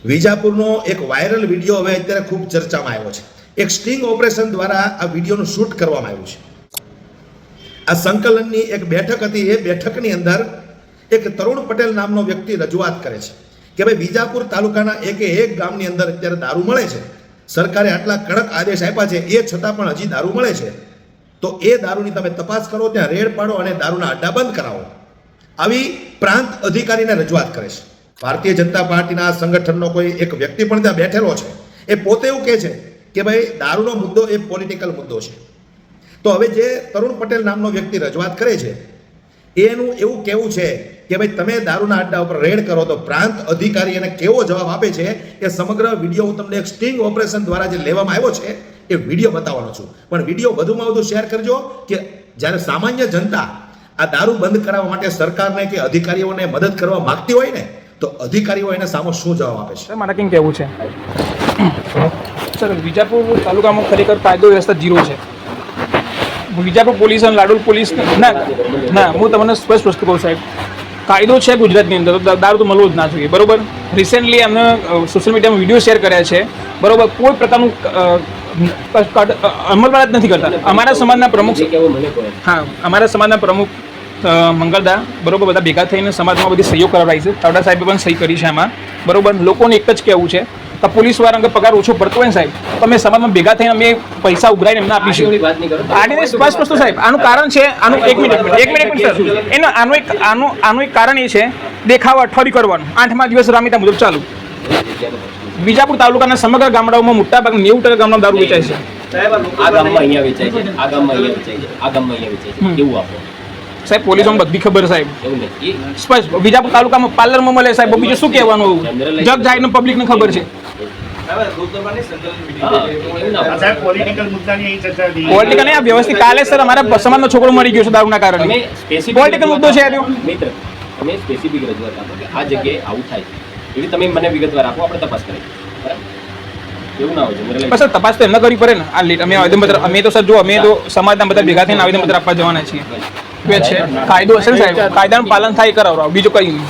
વિજાપુરનો એક viral video હવે અત્યારે ખૂબ ચર્ચામાં આવ્યો છે. એક સ્ટિંગ ઓપરેશન દ્વારા આ વિડીયોનું શૂટ કરવામાં આવ્યું છે. આ સંકલનની એક બેઠક હતી. એ બેઠકની અંદર એક તરુણ પટેલ નામનો વ્યક્તિ રજૂઆત કરે છે કે ભાઈ વિજાપુર તાલુકાના એક ગામની અંદર અત્યારે દારૂ મળે છે. સરકારે આટલા કડક આદેશ આપ્યા છે, એ છતાં પણ હજી દારૂ મળે છે. તો એ દારૂની તમે તપાસ કરો, ત્યાં રેડ પાડો અને દારૂના અડ્ડા બંધ કરાવો. આવી પ્રાંત અધિકારીને રજૂઆત કરે છે. ભારતીય જનતા પાર્ટીના સંગઠનનો કોઈ એક વ્યક્તિ પણ ત્યાં બેઠેલો છે. એ પોતે એવું કહે છે કે ભાઈ દારૂનો મુદ્દો એ પોલિટિકલ મુદ્દો છે. તો હવે જે તરુણ પટેલ નામનો વ્યક્તિ રજૂઆત કરે છે એનું એવું કહેવું છે કે ભાઈ તમે દારૂના અડ્ડા ઉપર રેડ કરો. તો પ્રાંત અધિકારી એને કેવો જવાબ આપે છે એ સમગ્ર વિડીયો હું તમને એક સ્ટિંગ ઓપરેશન દ્વારા જે લેવામાં આવ્યો છે એ વિડીયો બતાવવાનો છું. પણ વિડીયો વધુમાં વધુ શેર કરજો કે જ્યારે સામાન્ય જનતા આ દારૂ બંધ કરાવવા માટે સરકારને કે અધિકારીઓને મદદ કરવા માંગતી હોય ને, તો અધિકારીઓ એને સામો શું જવાબ આપે છે. મારે કેમ કહેવું છે સર, વિજાપુર તાલુકામાં ખરેખર કાયદો વ્યવસ્થા જીરો છે. વિજાપુર પોલીસ અને લાડોલ પોલીસ ના હું તમને સ્પષ્ટ વસ્તુ કહું સાહેબ, કાયદો છે ગુજરાતની અંદર, તો દારૂ તો મળવો જ ના જોઈએ. બરોબર, રિસેન્ટલી એમને સોશિયલ મીડિયામાં વિડીયો શેર કર્યા છે. બરોબર, કોઈ પ્રકારનું અમલવાળા જ નથી કરતા. અમારા સમાજના પ્રમુખ, હા, અમારા સમાજના પ્રમુખ મંગળદા, બરોબર, બધા ભેગા થઈને સમાજમાં બધી સહીઓ કરાવડાવી છે. તાવડા સાહેબે પણ સહી કરી છે એમાં. બરોબર, લોકોને એક જ કહેવું છે કે પોલીસવાળા અંગે પગાર ઓછો પડતો હોય ને સાહેબ, તમે સમાજમાં ભેગા થઈને અમે પૈસા ઉઘરાઈને એમને આપીશું. આની સ્પષ્ટ વસ્તુ સાહેબ, આનું કારણ છે, આનું એક મિનિટ સર, આનું એક કારણ એ છે દેખાવા અઠવાડિયું કરવાનું. 8મા દિવસ રામીતા મુજબ ચાલુ. વિજાપુર તાલુકાના સમગ્ર ગામડાઓમાં મોટાભાગે 90% ગામડામાં દારૂ વેચાય છે. આ ગામમાં અહીંયા વેચાય છે, આ ગામમાં અહીંયા વેચાય છે, આ ગામમાં અહીંયા વેચાય છે, કેવું આપો સાહેબ? પોલીસોને બધી ખબર સાહેબ, એવું નથી. સ્પષ્ટ વિજાપુર તાલુકામાં પાર્લરમાં મળે સાહેબ, બીજું શું કહેવાનું? જગ જાહેરને પબ્લિકને ખબર છે. પોલિટિકલ નહીં, આ વ્યવસ્થિત. કાલે સર અમારા સમાજનો છોકરો મરી ગયો છે દારૂના કારણે. પોલિટિકલ મુદ્દો છે મિત્ર. તમે સ્પેસિફિક રજૂઆત આપો કે આ જગ્યાએ આવું થાય છે, એવી તમે મને વિગતવાર આપો, આપણે તપાસ કરીએ. એવું ના હોય છે સર, તપાસ તો એમને કરવી પડે ને. આ લેટ અમે આવેદનપત્ર, અમે તો સર જો અમે તો સમાજના બધા ભેગા થઈને આવેદનપત્ર આપવા જવાના છીએ. છે કાયદો હશે ને સાહેબ, કાયદાનું પાલન થાય એ કરાવડાવો, બીજું કંઈ નહીં.